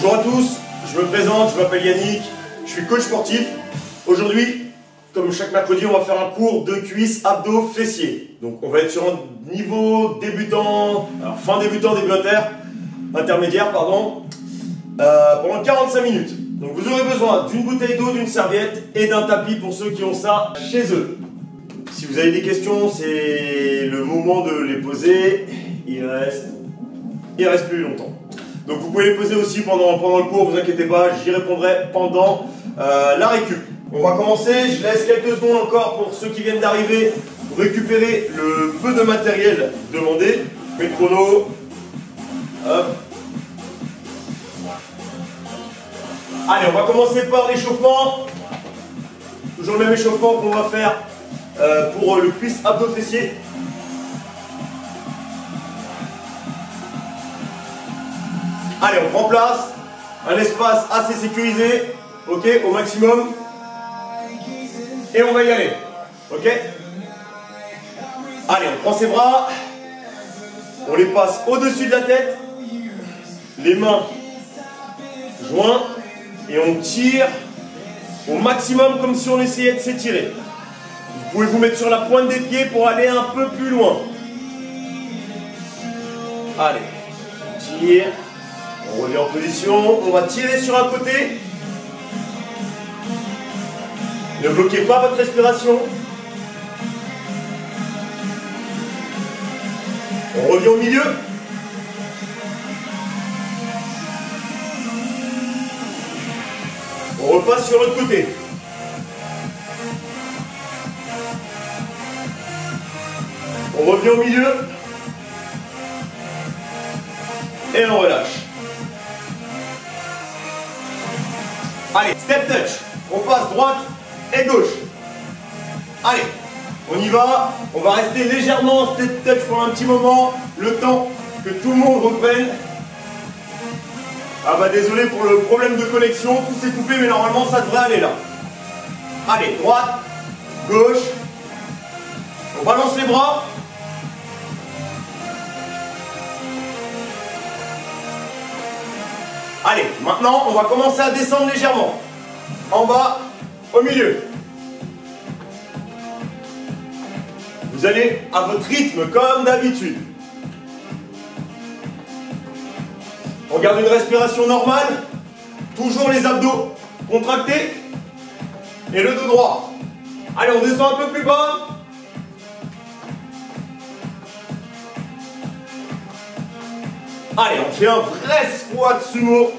Bonjour à tous, je me présente, je m'appelle Yannick, je suis coach sportif. Aujourd'hui, comme chaque mercredi, on va faire un cours de cuisses, abdos, fessiers. Donc on va être sur un niveau débutant, alors fin débutant, début intermédiaire, pardon, pendant 45 minutes. Donc vous aurez besoin d'une bouteille d'eau, d'une serviette et d'un tapis pour ceux qui ont ça chez eux. Si vous avez des questions, c'est le moment de les poser. Il reste plus longtemps. Donc vous pouvez les poser aussi pendant le cours, vous inquiétez pas, j'y répondrai pendant la récup. On va commencer, je laisse quelques secondes encore pour ceux qui viennent d'arriver pour récupérer le peu de matériel demandé. Je mets le chrono. Hop. Allez, on va commencer par l'échauffement. Toujours le même échauffement qu'on va faire pour le cuisse abdos fessier. Allez, on prend place, un espace assez sécurisé, ok, au maximum. Et on va y aller, ok. Allez, on prend ses bras, on les passe au-dessus de la tête, les mains joints, et on tire au maximum comme si on essayait de s'étirer. Vous pouvez vous mettre sur la pointe des pieds pour aller un peu plus loin. Allez, on tire. On revient en position, on va tirer sur un côté. Ne bloquez pas votre respiration. On revient au milieu. On repasse sur l'autre côté. On revient au milieu. Et on relâche. Allez, step touch. On passe droite et gauche. Allez, on y va. On va rester légèrement en step touch pour un petit moment. Le temps que tout le monde reprenne. Ah bah désolé pour le problème de connexion. Tout s'est coupé mais normalement ça devrait aller là. Allez, droite, gauche. On balance les bras. Allez, maintenant, on va commencer à descendre légèrement. En bas, au milieu. Vous allez à votre rythme, comme d'habitude. On garde une respiration normale. Toujours les abdos contractés. Et le dos droit. Allez, on descend un peu plus bas. Allez, on fait un vrai squat sumo.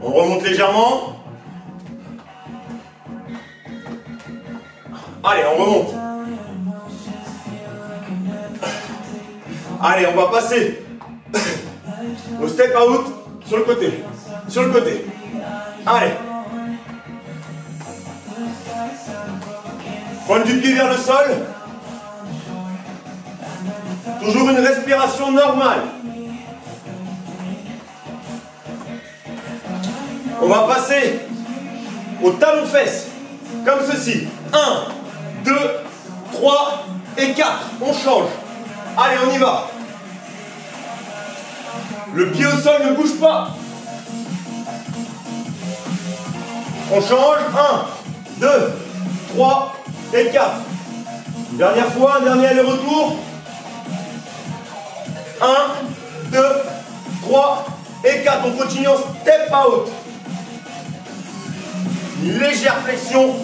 On remonte légèrement. Allez, on remonte. Allez, on va passer au step out sur le côté. Sur le côté. Allez. Pointe du pied vers le sol. Toujours une respiration normale. On va passer au talon-fesse, comme ceci. 1, 2, 3 et 4. On change. Allez, on y va. Le pied au sol ne bouge pas. On change. 1, 2, 3 et 4. Une dernière fois, un dernier aller-retour. 1, 2, 3 et 4. On continue en step out. Une légère flexion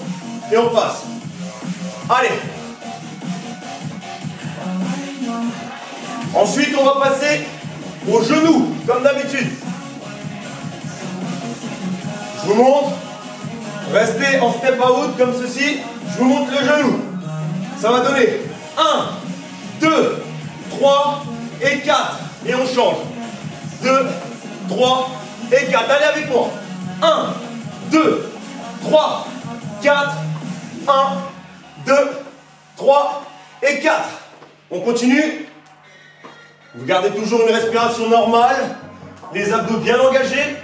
et on passe. Allez. Ensuite, on va passer aux genoux, comme d'habitude. Je vous montre. Restez en step out comme ceci. Je vous montre le genou. Ça va donner 1, 2, 3 et 4. Et on change. 2, 3 et 4. Allez avec moi. 1, 2, 3, 4. 1, 2, 3 et 4. On continue. Vous gardez toujours une respiration normale. Les abdos bien engagés.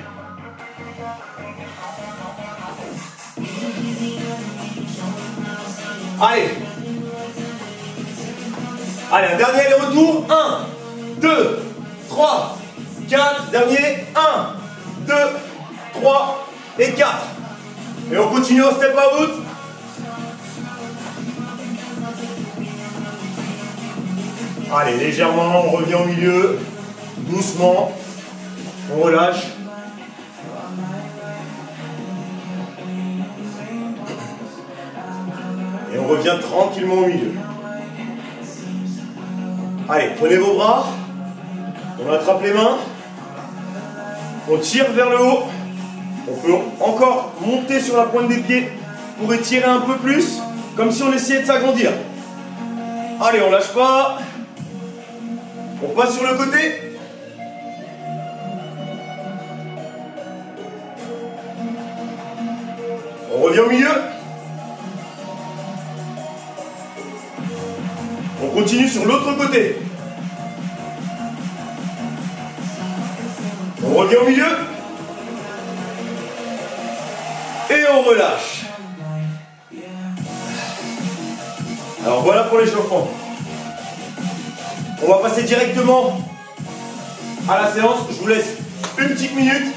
Allez. Allez, un dernier aller-retour. 1, 2, 3, 4. Dernier. 1, 2, 3 et 4. Et on continue au step out. Allez, légèrement, on revient au milieu. Doucement. On relâche. Et on revient tranquillement au milieu. Allez, prenez vos bras. On attrape les mains. On tire vers le haut. On peut encore monter sur la pointe des pieds pour étirer un peu plus, comme si on essayait de s'agrandir. Allez, on lâche pas. On passe sur le côté. On revient au milieu. On continue sur l'autre côté. On revient au milieu. Et on relâche. Alors voilà pour l'échauffement. On va passer directement à la séance. Je vous laisse une petite minute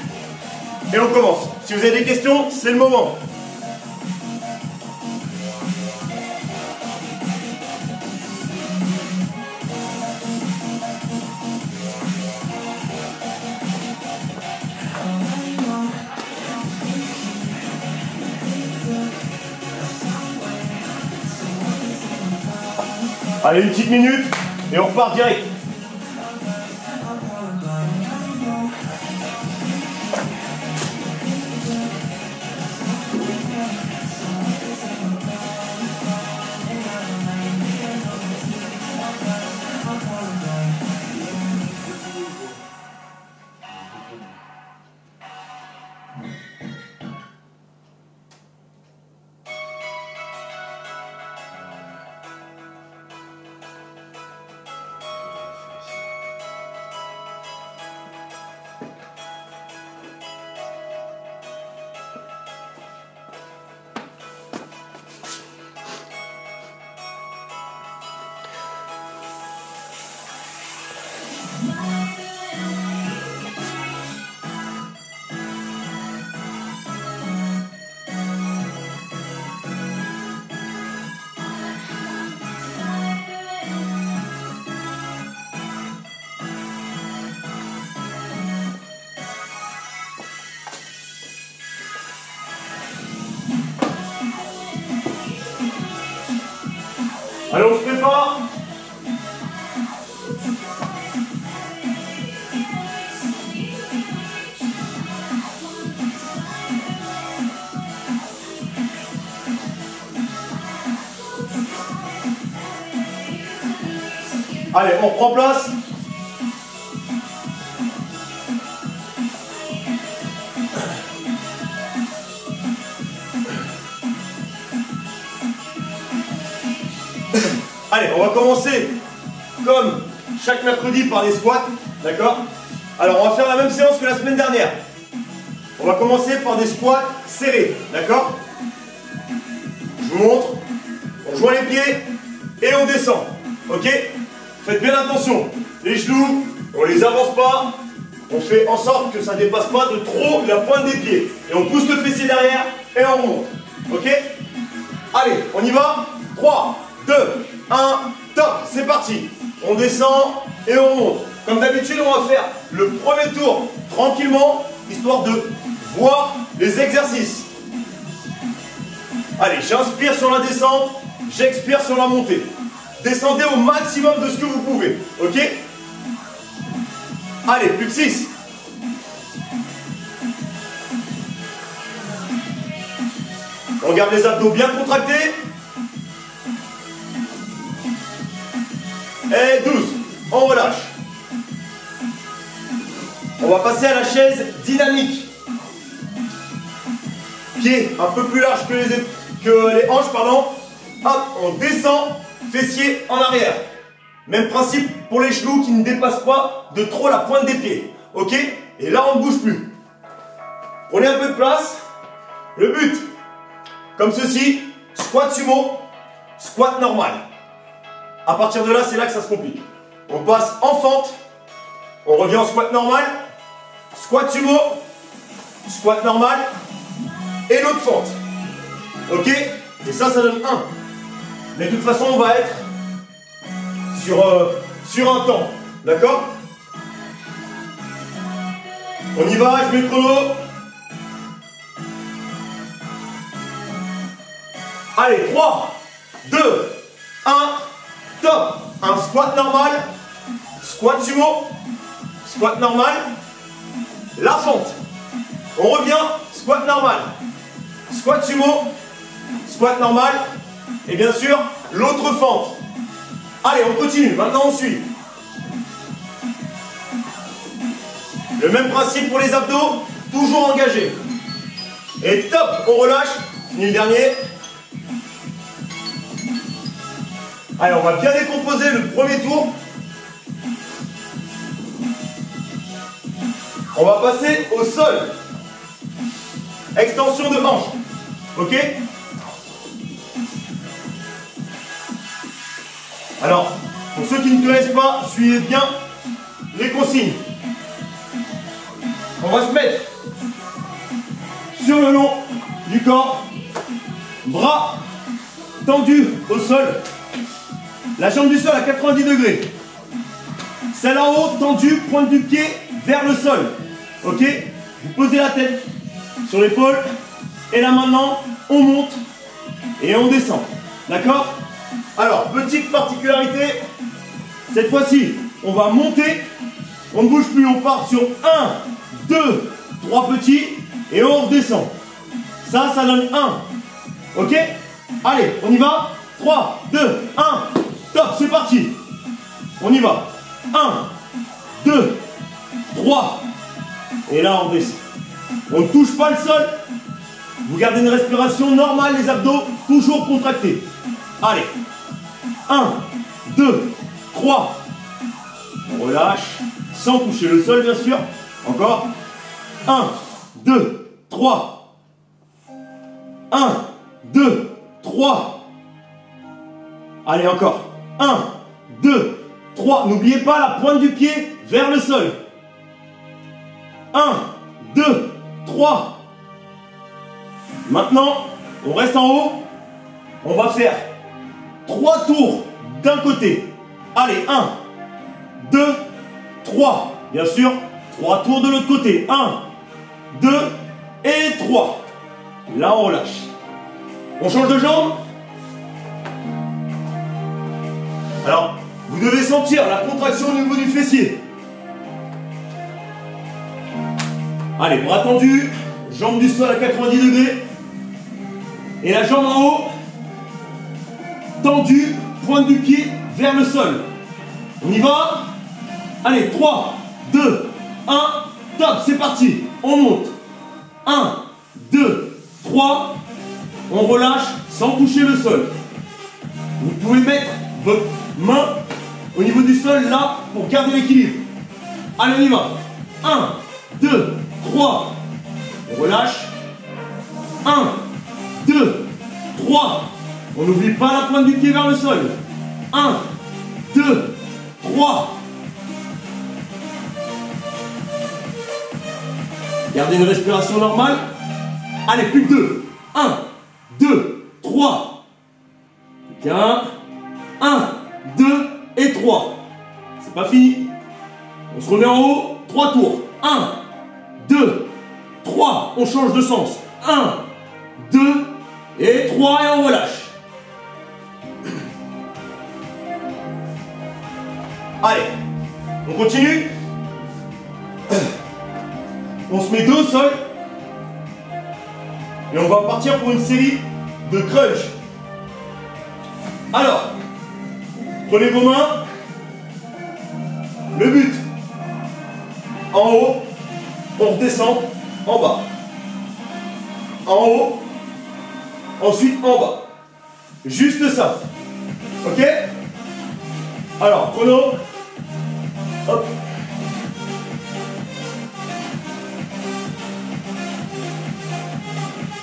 et on commence. Si vous avez des questions, c'est le moment. Allez, une petite minute et on repart direct. Allez, on se prépare. Allez, on reprend place. Allez, on va commencer comme chaque mercredi par des squats, d'accord? Alors, on va faire la même séance que la semaine dernière. On va commencer par des squats serrés, d'accord? Je vous montre. On joint les pieds et on descend, ok? Faites bien attention. Les genoux, on les avance pas. On fait en sorte que ça ne dépasse pas de trop la pointe des pieds. Et on pousse le fessier derrière et on remonte, ok? Allez, on y va. 3, 2, 1, top, c'est parti. On descend et on monte. Comme d'habitude, on va faire le premier tour tranquillement, histoire de voir les exercices. Allez, j'inspire sur la descente, j'expire sur la montée. Descendez au maximum de ce que vous pouvez, ok? Allez, plus que 6. On garde les abdos bien contractés. Et 12. On relâche. On va passer à la chaise dynamique. Pied un peu plus large que les hanches, pardon. Hop, on descend, fessier en arrière. Même principe pour les genoux qui ne dépassent pas de trop la pointe des pieds. Ok? Et là, on ne bouge plus. Prenez un peu de place. Le but, comme ceci, squat sumo, squat normal. À partir de là, c'est là que ça se complique. On passe en fente, on revient en squat normal, squat sumo, squat normal, et l'autre fente. Ok? Et ça donne 1. Mais de toute façon, on va être sur un temps. D'accord? On y va, je mets le chrono. Allez, 3, 2, 1, top. Un squat normal, squat sumo, squat normal, la fente. On revient, squat normal, squat sumo, squat normal, et bien sûr, l'autre fente. Allez, on continue, maintenant on suit. Le même principe pour les abdos, toujours engagé. Et top, on relâche, fini le dernier. Allez, on va bien décomposer le premier tour. On va passer au sol. Extension de hanche. Ok? Alors, pour ceux qui ne connaissent pas, suivez bien les consignes. On va se mettre sur le long du corps, bras tendus au sol, la jambe du sol à 90 degrés. Celle en haut tendue, pointe du pied vers le sol. Ok? Vous posez la tête sur l'épaule et là maintenant, on monte et on descend. D'accord? Alors, petite particularité, cette fois-ci, on va monter, on ne bouge plus, on part sur 1, 2, 3 petits et on redescend. Ça donne 1. Ok? Allez, on y va. 3, 2, 1, top, c'est parti. On y va. 1, 2, 3. Et là, on descend. On ne touche pas le sol. Vous gardez une respiration normale, les abdos toujours contractés. Allez. 1, 2, 3. On relâche, sans toucher le sol, bien sûr. Encore. 1, 2, 3. 1, 2, 3. Allez, encore. 1, 2, 3. N'oubliez pas la pointe du pied vers le sol. 1, 2, 3. Maintenant, on reste en haut. On va faire 3 tours d'un côté. Allez, 1, 2, 3. Bien sûr, 3 tours de l'autre côté. 1, 2 et 3. Là, on relâche. On change de jambe. Alors, vous devez sentir la contraction au niveau du fessier. Allez, bras tendus, jambe du sol à 90 degrés. Et la jambe en haut, tendue, pointe du pied vers le sol. On y va. Allez, 3, 2, 1, top, c'est parti. On monte. 1, 2, 3. On relâche sans toucher le sol. Vous pouvez mettre votre main au niveau du sol là pour garder l'équilibre. Allez, on y va. 1, 2, 3. On relâche. 1, 2, 3. On n'oublie pas la pointe du pied vers le sol. 1, 2, 3. Gardez une respiration normale. Allez, plus que 2. 1, 2, 3. Bien. 1, 2 et 3. C'est pas fini. On se remet en haut. 3 tours. 1, 2, 3. On change de sens. 1, 2 et 3 et on relâche. Allez, on continue. On se met dos au sol. Et on va partir pour une série de crunch. Alors, prenez vos mains. Le but. En haut, on redescend en bas. En haut, ensuite en bas. Juste ça. Ok? Alors, chrono. Hop.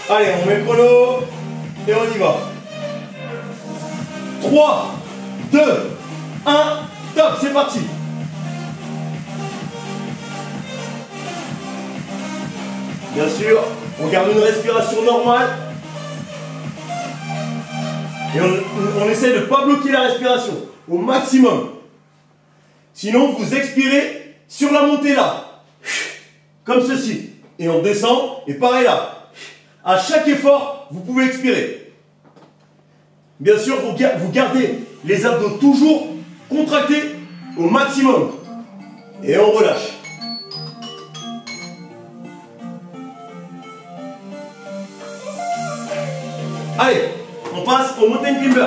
Allez, on met le chrono et on y va. 3, 2, 1, top, c'est parti. Bien sûr, on garde une respiration normale. Et on essaie de ne pas bloquer la respiration au maximum. Sinon, vous expirez sur la montée là. Comme ceci. Et on descend, et pareil là. À chaque effort, vous pouvez expirer. Bien sûr, vous gardez les abdos toujours contractés au maximum. Et on relâche. Allez, on passe au mountain climber.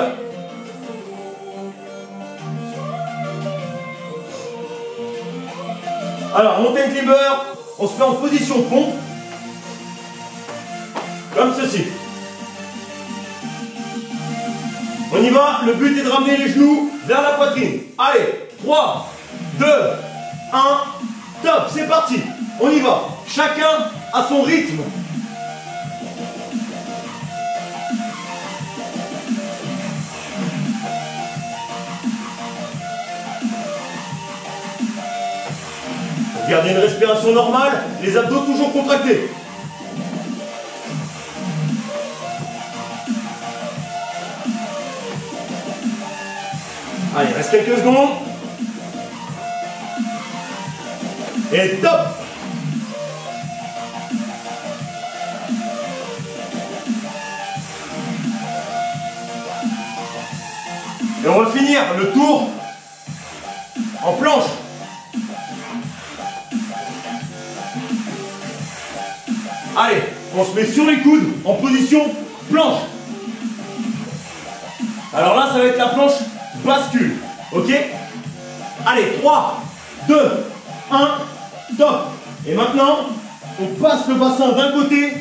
Alors, mountain climber, on se met en position pompe. Comme ceci. On y va, le but est de ramener les genoux vers la poitrine. Allez, 3, 2, 1, top, c'est parti. On y va, chacun à son rythme. Gardez une respiration normale, les abdos toujours contractés. Allez, reste quelques secondes. Et top! Et on va finir le tour en planche. Allez, on se met sur les coudes en position planche. Alors là, ça va être la planche bascule. Ok? Allez, 3, 2, 1, top. Et maintenant, on passe le bassin d'un côté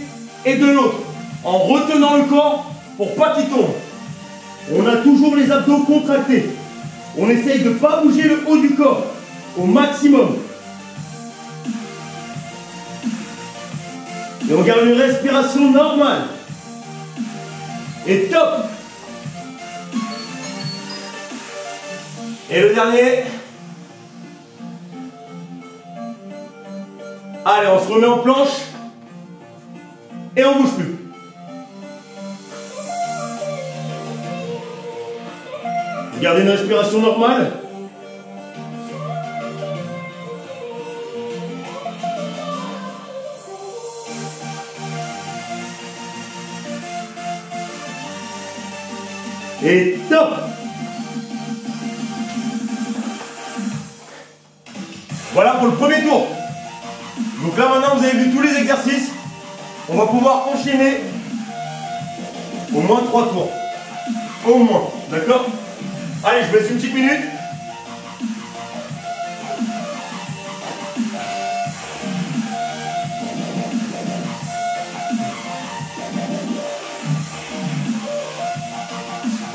et de l'autre en retenant le corps pour pas qu'il tombe. On a toujours les abdos contractés. On essaye de ne pas bouger le haut du corps au maximum. Et on garde une respiration normale. Et top! Et le dernier. Allez, on se remet en planche. Et on ne bouge plus. Gardez une respiration normale. Et top! Voilà pour le premier tour. Donc là maintenant vous avez vu tous les exercices. On va pouvoir enchaîner au moins 3 tours. Au moins, d'accord? Allez, je vous laisse une petite minute.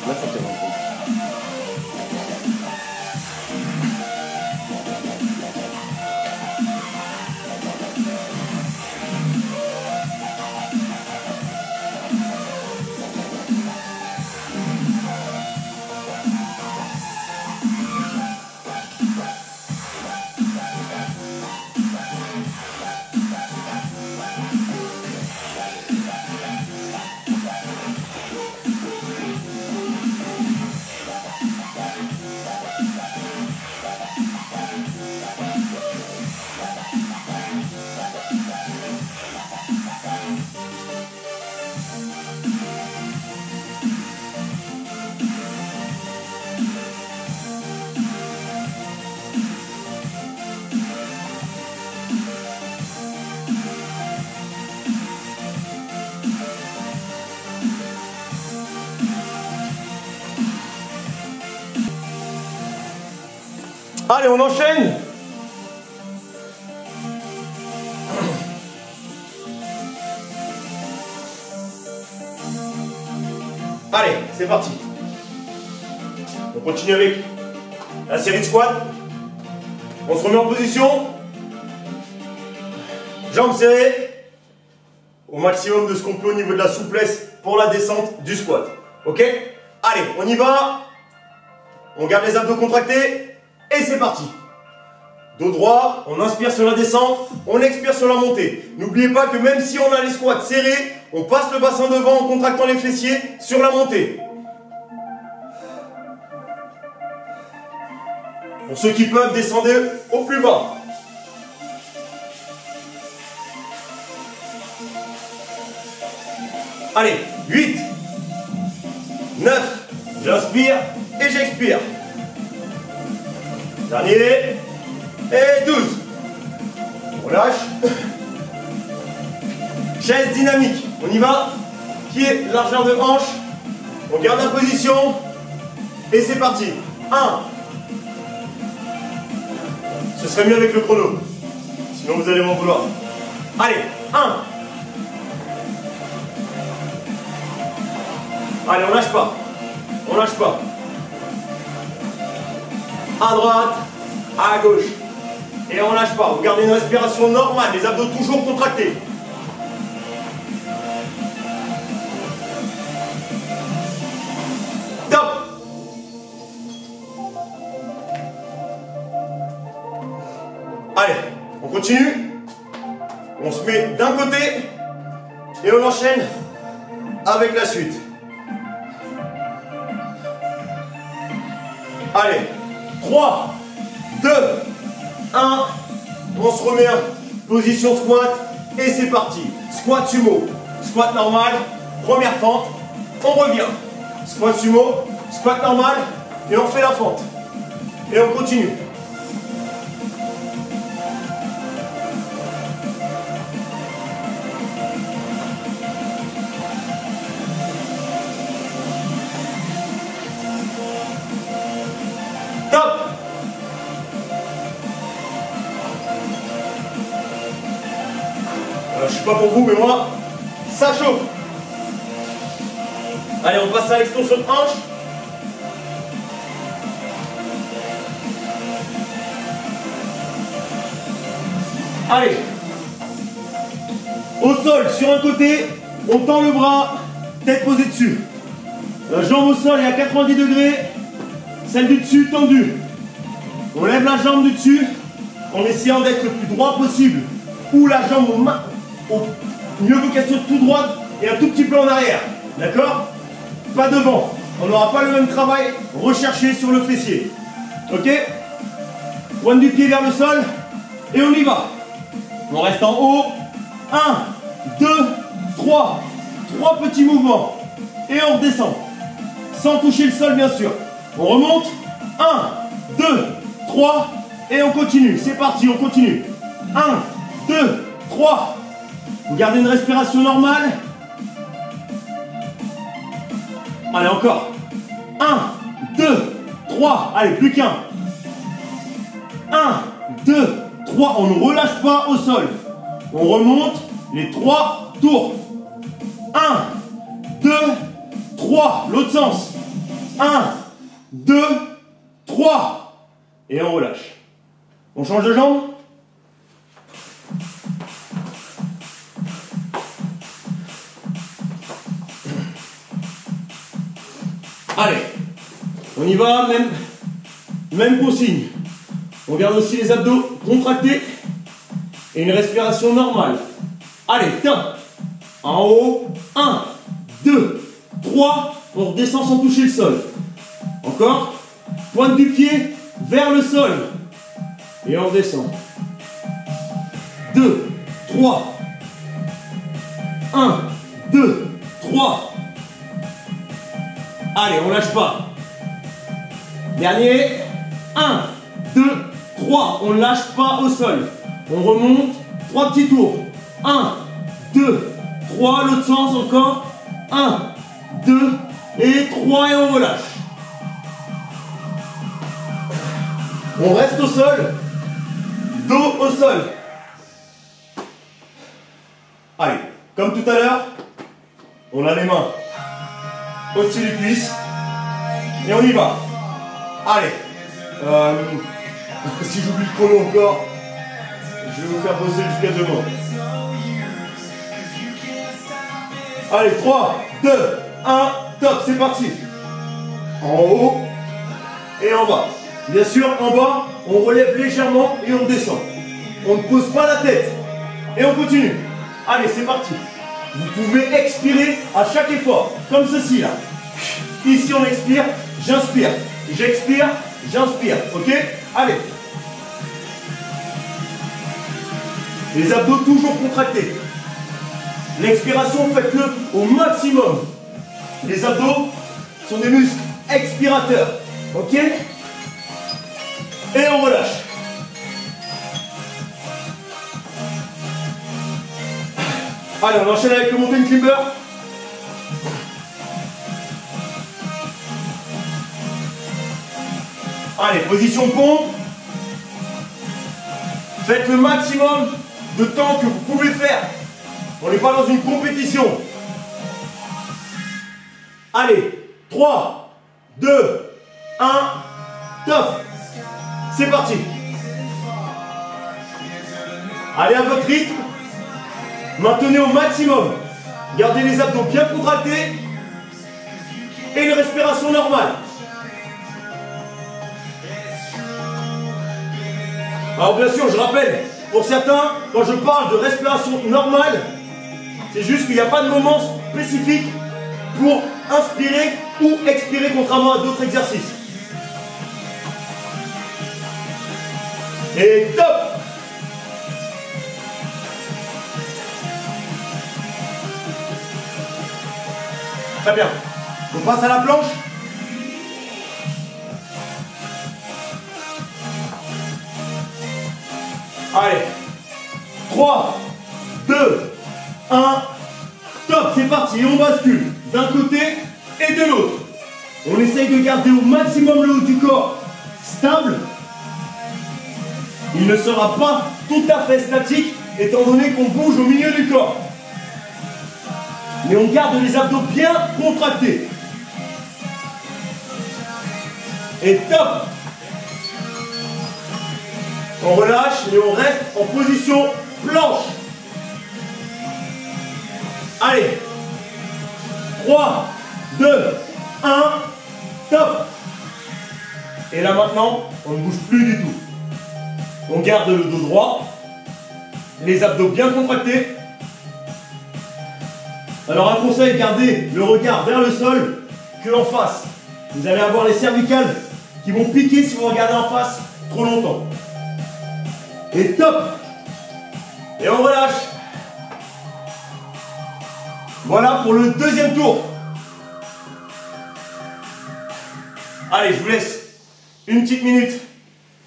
Là, ça fait longtemps. Allez, on enchaîne. Allez, c'est parti. On continue avec la série de squats. On se remet en position. Jambes serrées. Au maximum de ce qu'on peut au niveau de la souplesse pour la descente du squat. Ok? Allez, on y va. on garde les abdos contractés et c'est parti. Dos droit, on inspire sur la descente, on expire sur la montée. N'oubliez pas que même si on a les squats serrés, on passe le bassin devant en contractant les fessiers sur la montée. Pour ceux qui peuvent, descendez au plus bas. Allez, 8, 9, j'inspire et j'expire. Dernier, et 12. On lâche. Chaise dynamique, on y va. Pied, largeur de hanche. On garde la position. Et c'est parti. 1. Ce serait mieux avec le chrono. Sinon vous allez m'en vouloir. Allez, 1. Allez, on lâche pas. On lâche pas. À droite, à gauche. Et on lâche pas. Vous gardez une respiration normale, les abdos toujours contractés. Top. Allez, on continue. On se met d'un côté et on enchaîne avec la suite. Allez, 3, 2, 1, on se remet en position squat et c'est parti. Squat sumo, squat normal, première fente, on revient. Squat sumo, squat normal et on fait la fente. Et on continue. Top. Je sais pas pour vous, mais moi, ça chauffe. Allez, on passe à l'extension de hanche. Allez. Au sol, sur un côté, on tend le bras, tête posée dessus. La jambe au sol est à 90 degrés, celle du dessus tendue. On lève la jambe du dessus en essayant d'être le plus droit possible. Ou la jambe au mieux vocation tout droite et un tout petit peu en arrière. D'accord? Pas devant. On n'aura pas le même travail recherché sur le fessier. Ok? Pointe du pied vers le sol et on y va. On reste en haut. 1, 2, 3. 3 petits mouvements. Et on redescend. Sans toucher le sol bien sûr. On remonte. 1, 2, 3. Et on continue. C'est parti, on continue. 1, 2, 3. Vous gardez une respiration normale. Allez, encore. 1, 2, 3. Allez, plus qu'un. 1, 2, 3. On ne relâche pas au sol. On remonte les 3 tours. 1, 2, 3. L'autre sens. 1, 2, 3. Et on relâche. On change de jambe. Allez, on y va, même consigne. On garde aussi les abdos contractés et une respiration normale. Allez, tiens, en haut, 1, 2, 3, on redescend sans toucher le sol. Encore, pointe du pied vers le sol et on redescend. 2, 3, 1, 2, 3. Allez, on lâche pas. Dernier. 1, 2, 3. On ne lâche pas au sol. On remonte. 3 petits tours. 1, 2, 3. L'autre sens encore. 1, 2 et 3 et on relâche. On reste au sol. Dos au sol. Allez, comme tout à l'heure, on a les mains au-dessus des cuisses et on y va. Allez, si j'oublie le chrono encore, je vais vous faire bosser jusqu'à demain. Allez, 3, 2, 1, top, c'est parti. En haut, et en bas. Bien sûr, en bas, on relève légèrement et on descend. On ne pose pas la tête. Et on continue. Allez, c'est parti. Vous pouvez expirer à chaque effort, comme ceci là. Ici, on expire, j'inspire. J'expire, j'inspire. Ok? Allez. Les abdos toujours contractés. L'expiration, faites-le au maximum. Les abdos sont des muscles expirateurs. Ok? Et on relâche. Allez, on enchaîne avec le mountain climber. Allez, position pompe. Faites le maximum de temps que vous pouvez faire. On n'est pas dans une compétition. Allez, 3, 2, 1, top. C'est parti. Allez à votre rythme. Maintenez au maximum. Gardez les abdos bien contractés. Et une respiration normale. Alors bien sûr, je rappelle, pour certains, quand je parle de respiration normale, c'est juste qu'il n'y a pas de moment spécifique pour inspirer ou expirer contrairement à d'autres exercices. Et top! Très bien. On passe à la planche. Allez. 3, 2, 1. Top, c'est parti. Et on bascule d'un côté et de l'autre. On essaye de garder au maximum le haut du corps stable. Il ne sera pas tout à fait statique étant donné qu'on bouge au milieu du corps. Mais on garde les abdos bien contractés. Et top! On relâche et on reste en position planche. Allez. 3, 2, 1, top! Et là maintenant, on ne bouge plus du tout. On garde le dos droit, les abdos bien contractés. Alors un conseil, gardez le regard vers le sol que en face. Vous allez avoir les cervicales qui vont piquer si vous regardez en face trop longtemps. Et top! Et on relâche. Voilà pour le deuxième tour. Allez, je vous laisse une petite minute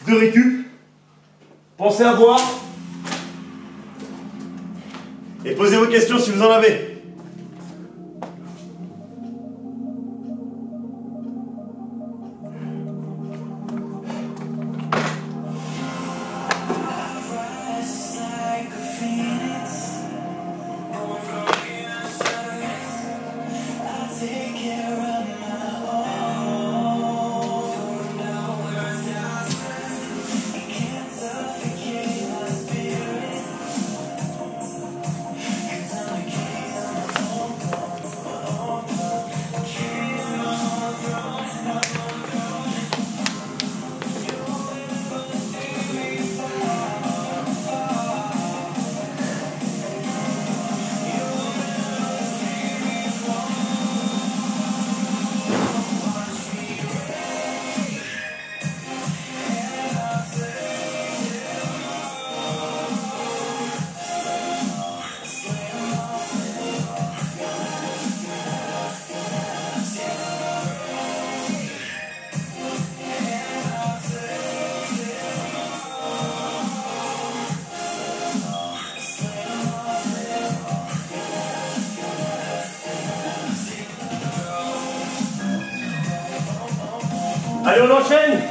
de récup. Pensez à boire. Et posez vos questions si vous en avez. Allez, on enchaîne.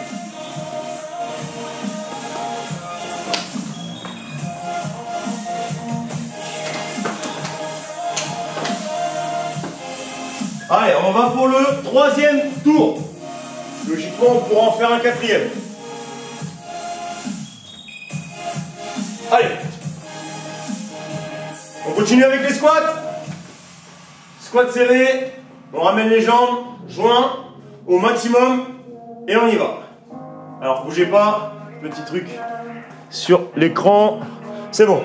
Allez, on va pour le troisième tour. Logiquement, on pourra en faire un quatrième. Allez. On continue avec les squats. Squat serré. On ramène les jambes, joints au maximum. Et on y va. Alors bougez pas, petit truc sur l'écran. C'est bon.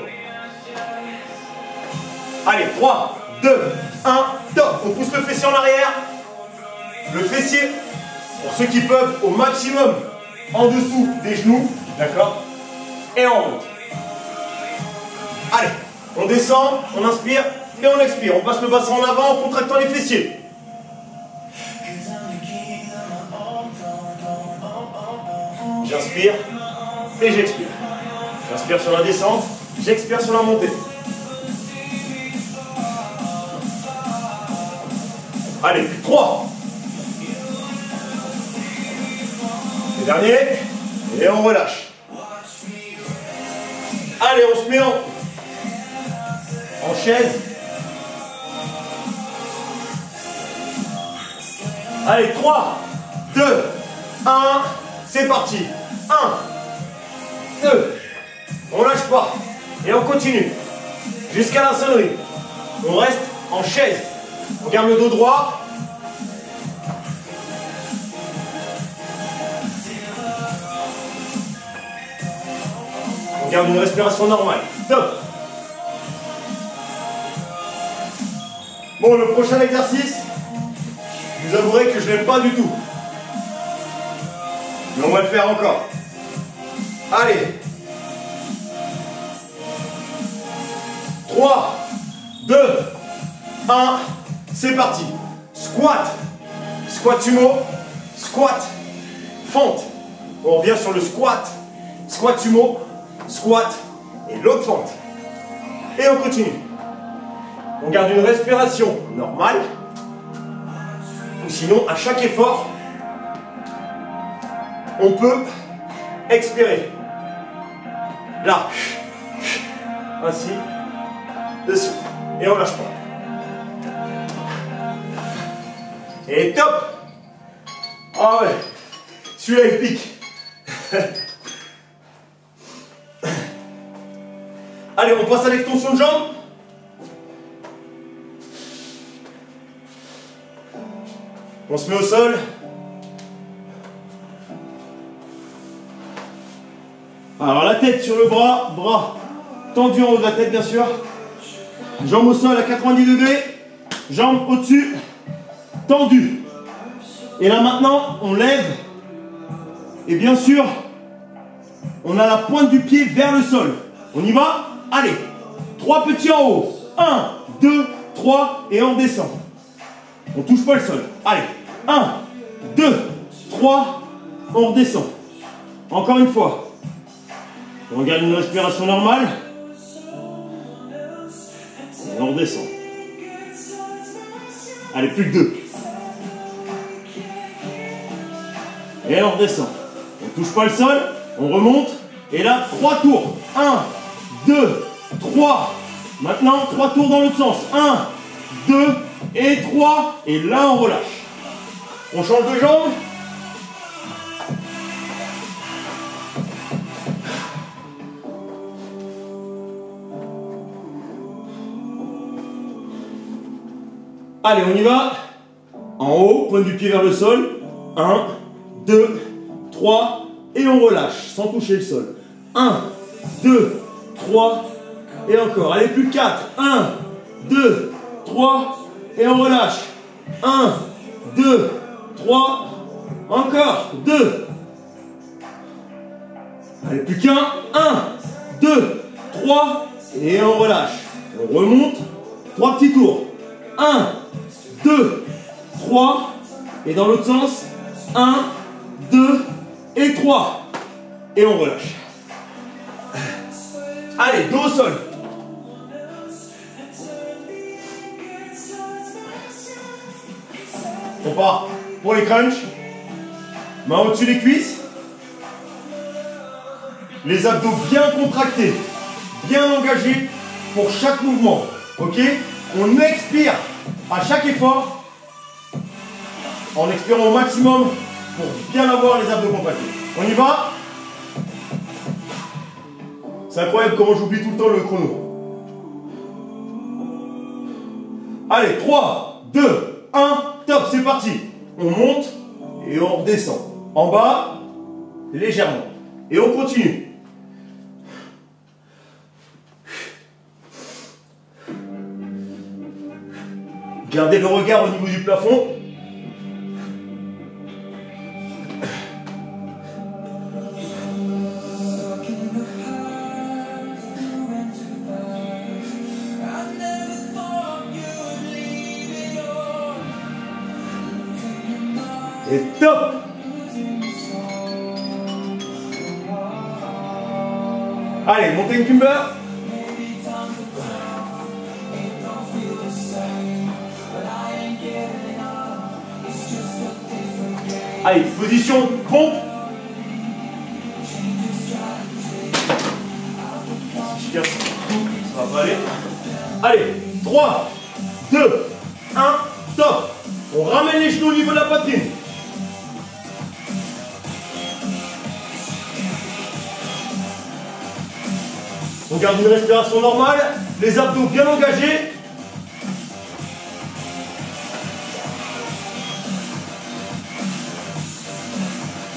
Allez, 3, 2, 1, top. On pousse le fessier en arrière. Le fessier, pour ceux qui peuvent, au maximum en dessous des genoux. D'accord? Et on monte. Allez, on descend, on inspire et on expire. On passe le bassin en avant en contractant les fessiers. J'inspire et j'expire. J'inspire sur la descente, j'expire sur la montée. Allez, 3. Le dernier. Et on relâche. Allez, on se met en chaise. Allez, 3, 2, 1. C'est parti. 1, 2. On lâche pas. Et on continue. Jusqu'à la sonnerie. On reste en chaise. On garde le dos droit. On garde une respiration normale. Top. Bon, le prochain exercice, vous avouerez que je ne l'aime pas du tout. Mais on va le faire encore. Allez. 3, 2, 1. C'est parti. Squat. Squat sumo. Squat. Fente. On revient sur le squat. Squat sumo. Squat. Et l'autre fente. Et on continue. On garde une respiration normale. Ou sinon, à chaque effort, on peut expirer. Là. Ainsi. Dessus. Et on lâche pas. Et top. Ah ouais. Celui-là, il pique. Allez, on passe à l'extension de jambes. On se met au sol. Alors la tête sur le bras, bras tendu en haut de la tête bien sûr. Jambes au sol à 90 degrés, jambes au-dessus, tendues. Et là maintenant, on lève. Et bien sûr, on a la pointe du pied vers le sol. On y va? Allez, 3 petits en haut. 1, 2, 3 et on descend. On touche pas le sol. Allez, 1, 2, 3, on redescend. Encore une fois. On garde une respiration normale. Et on redescend. Allez, plus que 2. Et on redescend. On touche pas le sol, on remonte. Et là, 3 tours. 1, 2, 3. Maintenant, 3 tours dans l'autre sens. 1, 2 et 3. Et là, on relâche. On change de jambe. Allez, on y va. En haut, pointe du pied vers le sol. 1, 2, 3. Et on relâche sans toucher le sol. 1, 2, 3. Et encore. Allez, plus que 4. 1, 2, 3. Et on relâche. 1, 2, 3. Encore. 2. Allez, plus qu'un. 1, 2, 3. Et on relâche. On remonte. 3 petits tours. 1, 2, 3. Et dans l'autre sens. 1, 2 et 3. Et on relâche. Allez, dos au sol. On part pour les crunchs. Main au-dessus des cuisses. Les abdos bien contractés, bien engagés pour chaque mouvement. Ok? On expire à chaque effort en expirant au maximum pour bien avoir les abdos contractés. On y va? C'est incroyable comment j'oublie tout le temps le chrono. Allez, 3, 2, 1, top, c'est parti. On monte et on redescend. En bas, légèrement. Et on continue. Gardez le regard au niveau du plafond. Et top! Allez, montez une cumber. Allez, position pompe. Ça va pas aller. Allez, 3, 2, 1, top. On ramène les genoux au niveau de la poitrine. On garde une respiration normale, les abdos bien engagés.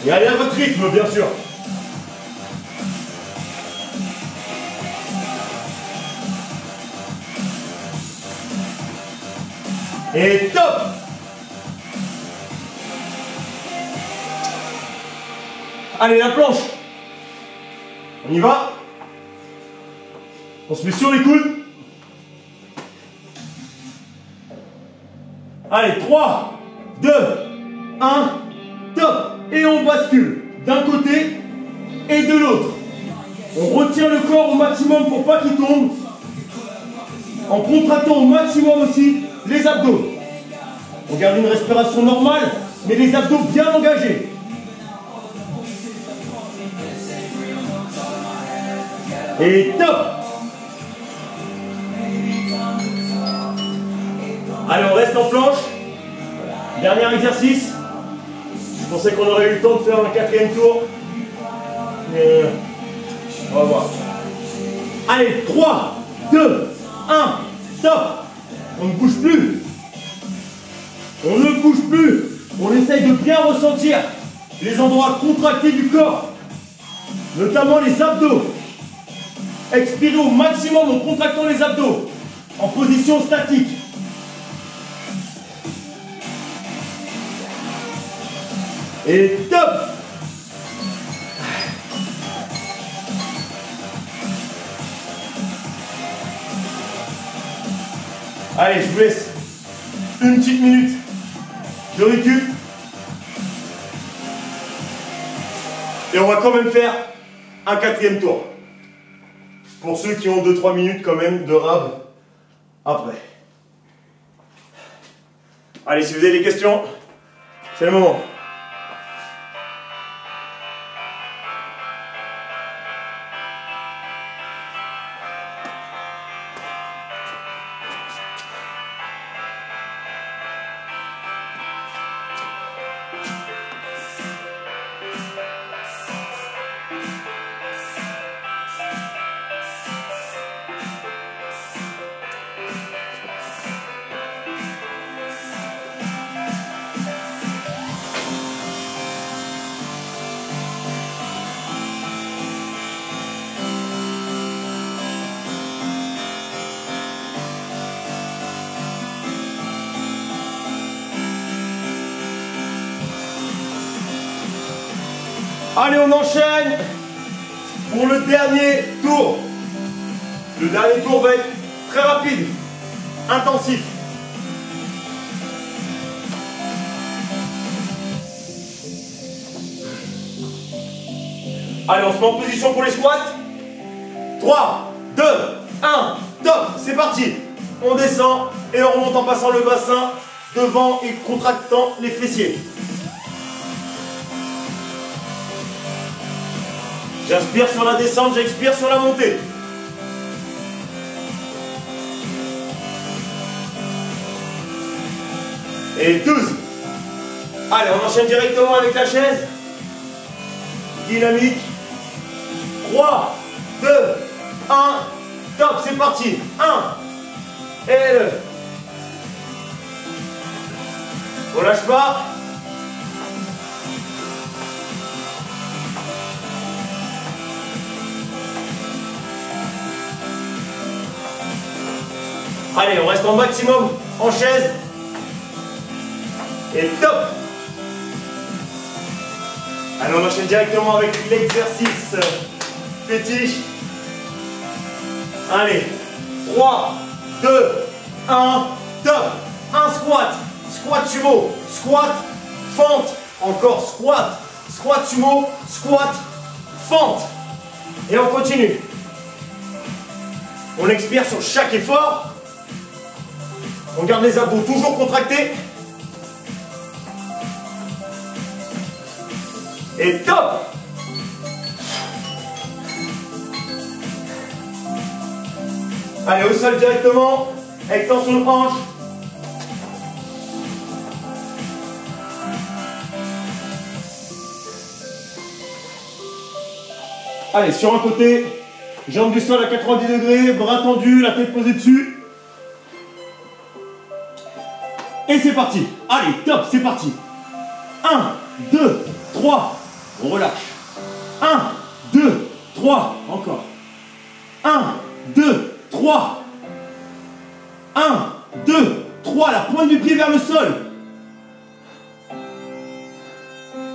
Et allez à votre rythme, bien sûr. Et top! Allez, la planche. On y va. On se met sur les coudes. Allez, 3, 2, 1, top. Et on bascule d'un côté et de l'autre. On retient le corps au maximum pour pas qu'il tombe. En contractant au maximum aussi les abdos. On garde une respiration normale, mais les abdos bien engagés. Et top! Allez, on reste en planche. Dernier exercice. Je pensais qu'on aurait eu le temps de faire un 4e tour. Mais on va voir. Allez, 3, 2, 1, top! On ne bouge plus. On ne bouge plus. On essaye de bien ressentir les endroits contractés du corps, notamment les abdos. Expirez au maximum en contractant les abdos, en position statique. Et top! Allez, je vous laisse une petite minute de récup. Et on va quand même faire un 4e tour. Pour ceux qui ont 2-3 minutes quand même de rab après. Allez, si vous avez des questions, c'est le moment. Allez, on enchaîne pour le dernier tour. Le dernier tour va être très rapide, intensif. Allez, on se met en position pour les squats. 3, 2, 1, top, c'est parti. On descend et on remonte en passant le bassin devant et contractant les fessiers. J'inspire sur la descente, j'expire sur la montée. Et 12. Allez, on enchaîne directement avec la chaise. Dynamique. 3, 2, 1. Top, c'est parti. 1. Et 2. On lâche pas. Allez, on reste en maximum en chaise. Et top. Allez, on enchaîne directement avec l'exercice fétiche. Allez, 3, 2, 1, top. Un squat, squat sumo, squat, fente, encore squat, squat sumo, squat, fente. Et on continue. On expire sur chaque effort. On garde les abdos toujours contractés. Et top! Allez, au sol directement. Extension de hanche. Allez, sur un côté, jambes du sol à 90 degrés, bras tendus, la tête posée dessus. Et c'est parti. Allez, top, c'est parti. 1, 2, 3. On relâche. 1, 2, 3. Encore. 1, 2, 3. 1, 2, 3. La pointe du pied vers le sol.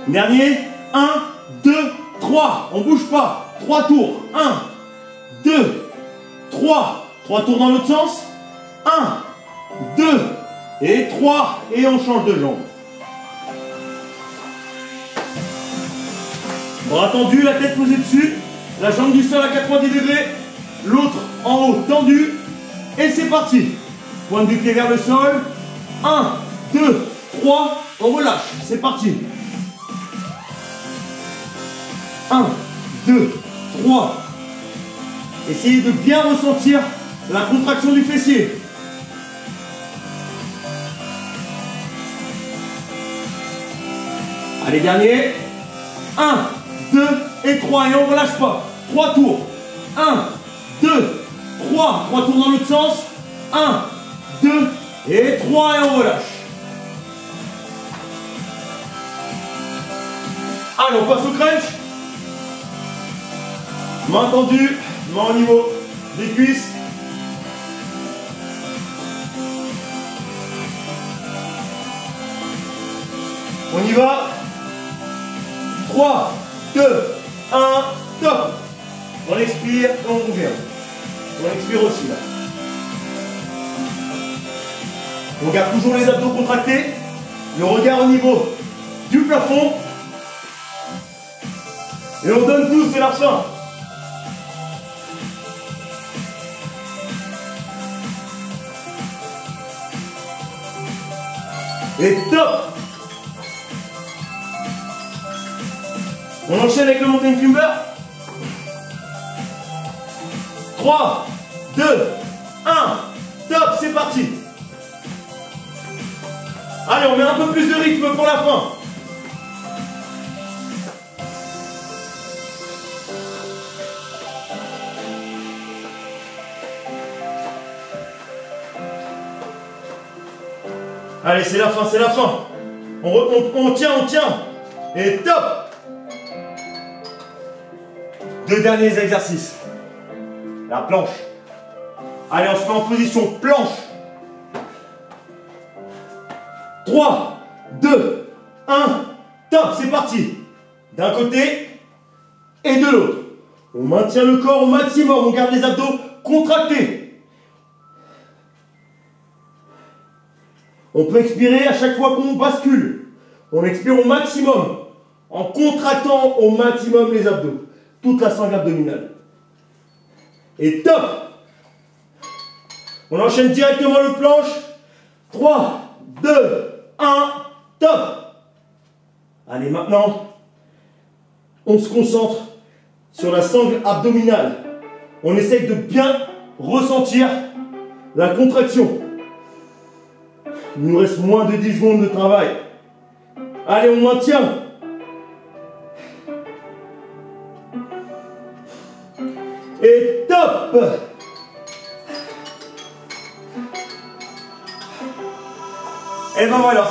Dernier. 1, 2, 3. On ne bouge pas. 3 tours. 1, 2, 3. 3 tours dans l'autre sens. 1, 2 et 3. Et on change de jambe. Bras tendus, la tête posée dessus. La jambe du sol à 90 degrés. L'autre en haut tendu. Et c'est parti. Pointe du pied vers le sol. 1, 2, 3. On relâche. C'est parti. 1, 2, 3. Essayez de bien ressentir la contraction du fessier. Allez, dernier. 1, 2 et 3. Et on ne relâche pas. 3 tours. 1, 2, 3. 3 tours dans l'autre sens. 1, 2 et 3. Et on relâche. Allez, on passe au crunch. Main tendue, main au niveau des cuisses. On y va. 3, 2, 1, top. On expire et on revient. On expire aussi là. On garde toujours les abdos contractés. Le regard au niveau du plafond. Et on donne tout, c'est la fin. Et top. On enchaîne avec le mountain climber. 3, 2, 1, top, c'est parti. Allez, on met un peu plus de rythme pour la fin. Allez, c'est la fin, c'est la fin. On tient, on tient. Et top. Deux derniers exercices. La planche. Allez, on se met en position planche. 3, 2, 1, top, c'est parti. D'un côté et de l'autre. On maintient le corps au maximum, on garde les abdos contractés. On peut expirer à chaque fois qu'on bascule. On expire au maximum, en contractant au maximum les abdos. Toute la sangle abdominale. Et top. On enchaîne directement le planche. 3, 2, 1, top. Allez, maintenant, on se concentre sur la sangle abdominale. On essaye de bien ressentir la contraction. Il nous reste moins de 10 secondes de travail. Allez, on maintient. Et top. Et ben voilà.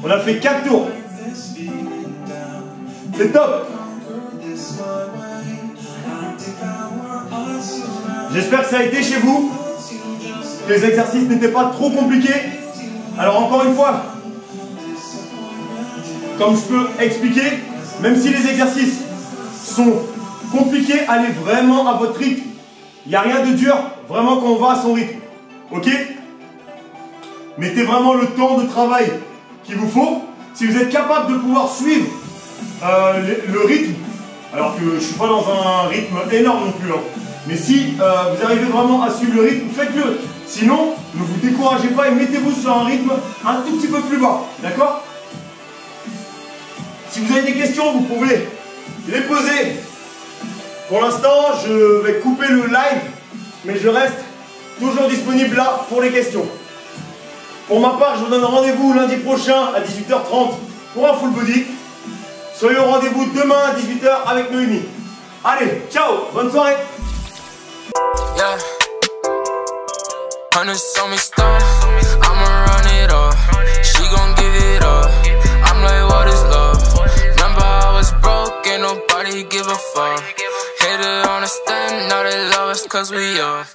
On a fait 4 tours. C'est top. J'espère que ça a été chez vous, que les exercices n'étaient pas trop compliqués. Alors encore une fois, comme je peux expliquer, même si les exercices sont compliqués, allez vraiment à votre rythme. Il n'y a rien de dur, vraiment quand on va à son rythme. Ok? Mettez vraiment le temps de travail qu'il vous faut. Si vous êtes capable de pouvoir suivre le rythme, alors que je ne suis pas dans un rythme énorme non plus, hein. Mais si vous arrivez vraiment à suivre le rythme, faites-le. Sinon, ne vous découragez pas et mettez-vous sur un rythme un tout petit peu plus bas. D'accord? Si vous avez des questions, vous pouvez les poser. Pour l'instant, je vais couper le live, mais je reste toujours disponible là pour les questions. Pour ma part, je vous donne rendez-vous lundi prochain à 18h30 pour un full body. Soyez au rendez-vous demain à 18h avec Noémie. Allez, ciao, bonne soirée. Yeah. Hundreds on me stuff, I'ma run it up. She gon' give it up. I'm like, what is love? Remember I was broke, ain't nobody give a fuck. Hated on the stand, now they love us cause we up.